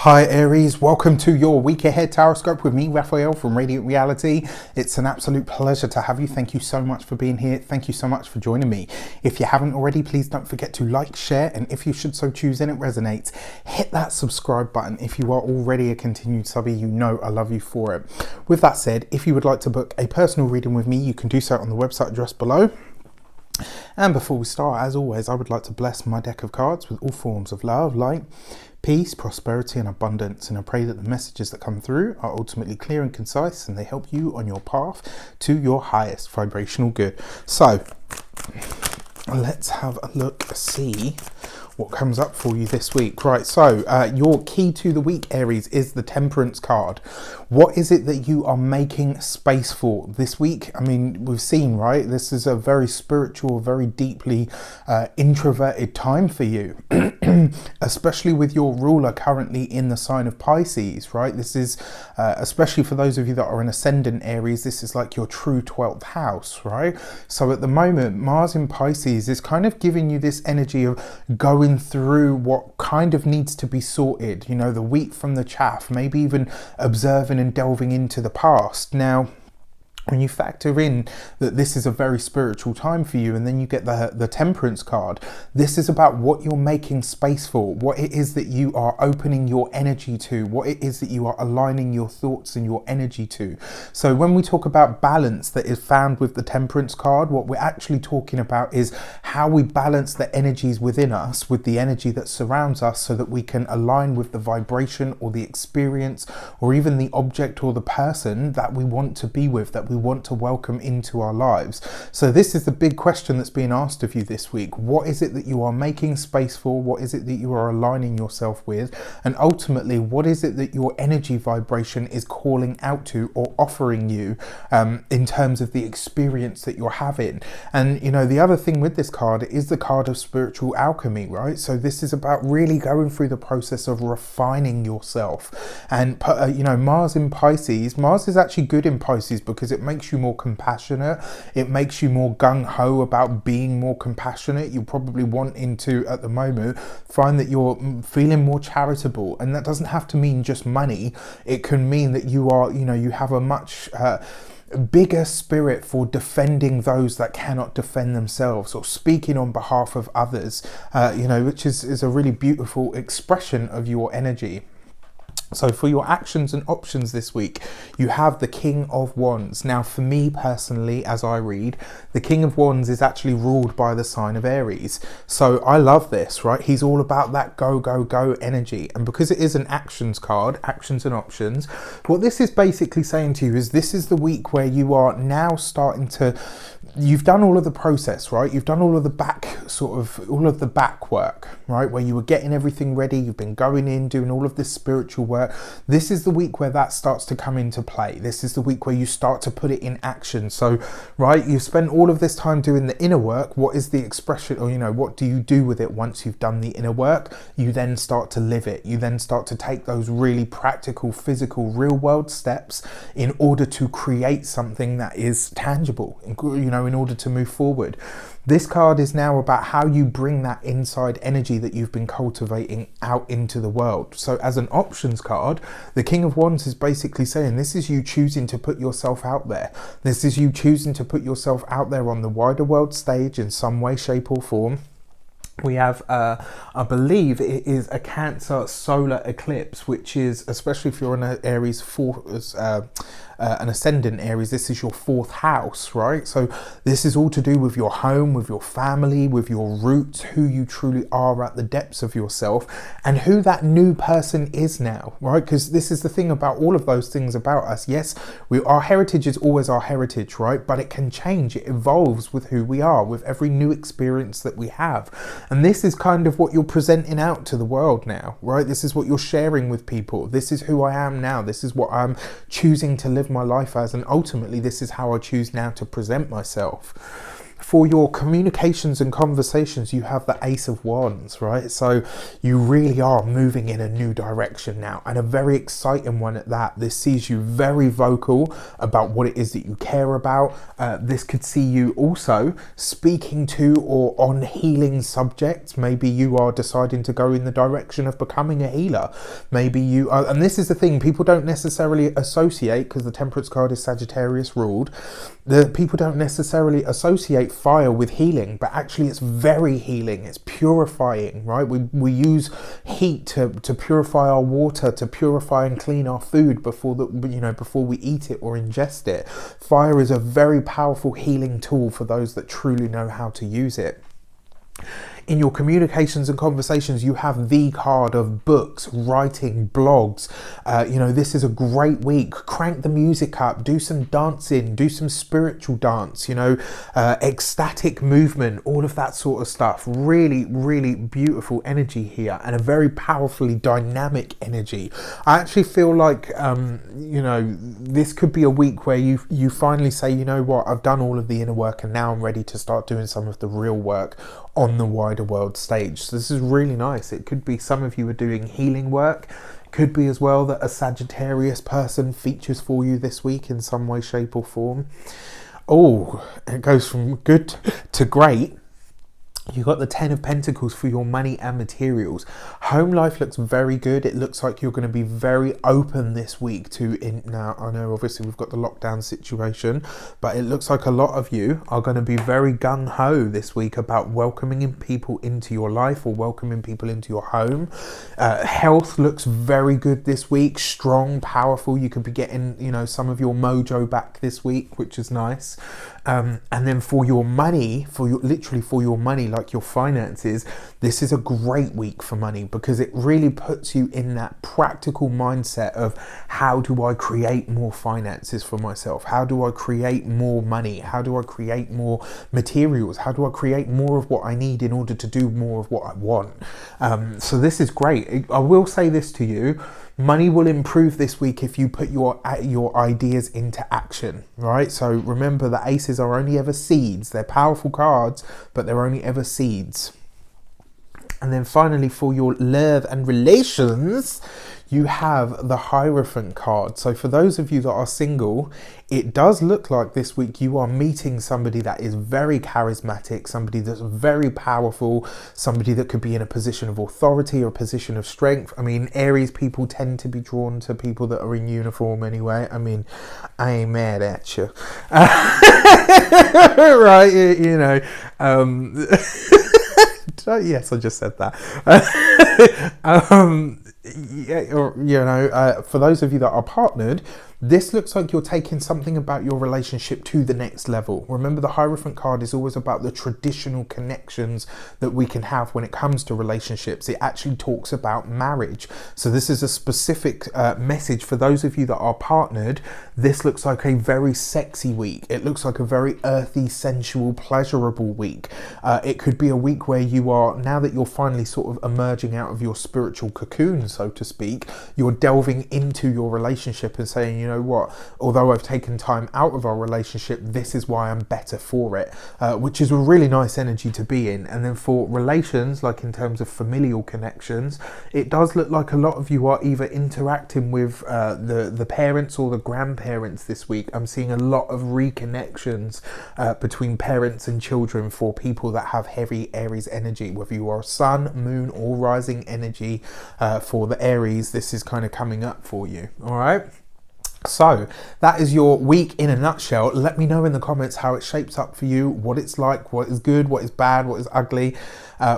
Hi Aries, welcome to your week ahead tarot with me, Raphael from Radiant Reality. It's an absolute pleasure to have you. Thank you so much for being here. Thank you so much for joining me. If you haven't already, please don't forget to like, share, and if you should so choose and it resonates, hit that subscribe button. If you are already a continued subby, you know I love you for it. With that said, if you would like to book a personal reading with me, you can do so on the website address below. And before we start, as always, I would like to bless my deck of cards with all forms of love, light, peace, prosperity and abundance, and I pray that the messages that come through are ultimately clear and concise and they help you on your path to your highest vibrational good. So let's have a look, see what comes up for you this week. Right, so your key to the week, Aries, is the Temperance card. What is it that you are making space for this week? I mean, we've seen, right, this is a very spiritual, very deeply introverted time for you, especially with your ruler currently in the sign of Pisces, right? This is, especially for those of you that are an ascendant Aries, this is like your true 12th house, right? So at the moment, Mars in Pisces is kind of giving you this energy of going through what kind of needs to be sorted, you know, the wheat from the chaff, maybe even observing and delving into the past. Now, when you factor in that this is a very spiritual time for you, and then you get the Temperance card, this is about what you're making space for, what it is that you are opening your energy to, what it is that you are aligning your thoughts and your energy to. So when we talk about balance that is found with the Temperance card, what we're actually talking about is how we balance the energies within us with the energy that surrounds us so that we can align with the vibration or the experience or even the object or the person that we want to be with, that we want to welcome into our lives. So this is the big question that's being asked of you this week. What is it that you are making space for? What is it that you are aligning yourself with? And ultimately, what is it that your energy vibration is calling out to or offering you in terms of the experience that you're having? And you know, the other thing with this card is the card of spiritual alchemy, right? So this is about really going through the process of refining yourself. And you know, Mars in Pisces, Mars is actually good in Pisces because it makes you more compassionate. It makes you more gung-ho about being more compassionate. You're probably wanting to, at the moment, find that you're feeling more charitable. And that doesn't have to mean just money. It can mean that you are, you know, you have a much bigger spirit for defending those that cannot defend themselves, or speaking on behalf of others, you know, which is a really beautiful expression of your energy. So for your actions and options this week, you have the King of Wands. Now, for me personally, as I read, the King of Wands is actually ruled by the sign of Aries. So I love this, right? He's all about that go, go, go energy. And because it is an actions card, actions and options, what this is basically saying to you is this is the week where you are now starting to, you've done all of the process, right? You've done all of the back work, right? Where you were getting everything ready. You've been going in, doing all of this spiritual work. This is the week where that starts to come into play. This is the week where you start to put it in action. So, right, you've spent all of this time doing the inner work. What is the expression, or, you know, what do you do with it once you've done the inner work? You then start to live it. You then start to take those really practical, physical, real world steps in order to create something that is tangible, you know, in order to move forward. This card is now about how you bring that inside energy that you've been cultivating out into the world. So as an options card, the King of Wands is basically saying this is you choosing to put yourself out there. This is you choosing to put yourself out there on the wider world stage in some way, shape or form. We have, I believe it is a Cancer solar eclipse, which is, especially if you're in an Aries an ascendant Aries, this is your 4th house, right? So this is all to do with your home, with your family, with your roots, who you truly are at the depths of yourself, and who that new person is now, right? Because this is the thing about all of those things about us. Yes, our heritage is always our heritage, right? But it can change, it evolves with who we are, with every new experience that we have. And this is kind of what you're presenting out to the world now, right? This is what you're sharing with people. This is who I am now. This is what I'm choosing to live my life as. And ultimately, this is how I choose now to present myself. For your communications and conversations, you have the Ace of Wands, right? So you really are moving in a new direction now, and a very exciting one at that. This sees you very vocal about what it is that you care about. This could see you also speaking to or on healing subjects. Maybe you are deciding to go in the direction of becoming a healer. Maybe you are, and this is the thing, people don't necessarily associate, because the Temperance card is Sagittarius ruled, the people don't necessarily associate fire with healing, but actually it's very healing, it's purifying, right? We use heat to purify our water, to purify and clean our food before we eat it or ingest it. Fire is a very powerful healing tool for those that truly know how to use it. In your communications and conversations, you have the card of books, writing, blogs. This is a great week. Crank the music up, do some dancing, do some spiritual dance, ecstatic movement, all of that sort of stuff. Really, really beautiful energy here, and a very powerfully dynamic energy. I actually feel like, this could be a week where you finally say, you know what, I've done all of the inner work and now I'm ready to start doing some of the real work on the wider world stage. So this is really nice. It could be some of you are doing healing work. Could be as well that a Sagittarius person features for you this week in some way, shape or form. Oh, it goes from good to great. You've got the 10 of Pentacles for your money and materials. Home life looks very good. It looks like you're going to be very open this week now I know obviously we've got the lockdown situation, but it looks like a lot of you are going to be very gung-ho this week about welcoming people into your life or welcoming people into your home. Health looks very good this week. Strong, powerful. You could be getting, some of your mojo back this week, which is nice. And then for your money, for your money, like your finances, this is a great week for money, because it really puts you in that practical mindset of, how do I create more finances for myself? How do I create more money? How do I create more materials? How do I create more of what I need in order to do more of what I want? So this is great. I will say this to you. Money will improve this week if you put your ideas into action, right? So remember, the aces are only ever seeds. They're powerful cards, but they're only ever seeds. And then finally, for your love and relations, you have the Hierophant card. So for those of you that are single, it does look like this week you are meeting somebody that is very charismatic, somebody that's very powerful, somebody that could be in a position of authority or a position of strength. I mean, Aries people tend to be drawn to people that are in uniform anyway. I mean, I ain't mad at you. Right, yes, I just said that. For those of you that are partnered, this looks like you're taking something about your relationship to the next level. Remember, the Hierophant card is always about the traditional connections that we can have when it comes to relationships. It actually talks about marriage. So this is a specific message for those of you that are partnered. This looks like a very sexy week. It looks like a very earthy, sensual, pleasurable week. It could be a week where you are, now that you're finally sort of emerging out of your spiritual cocoon, so to speak, you're delving into your relationship and saying, you know what, although I've taken time out of our relationship, this is why I'm better for it, which is a really nice energy to be in. And then for relations, like in terms of familial connections, it does look like a lot of you are either interacting with the parents or the grandparents this week. I'm seeing a lot of reconnections between parents and children for people that have heavy Aries energy, whether you are sun, moon or rising energy. For the Aries, this is kind of coming up for you. All right. So that is your week in a nutshell. Let me know in the comments how it shapes up for you, what it's like, what is good, what is bad, what is ugly.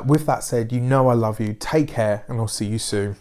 With that said, I love you. Take care, and I'll see you soon.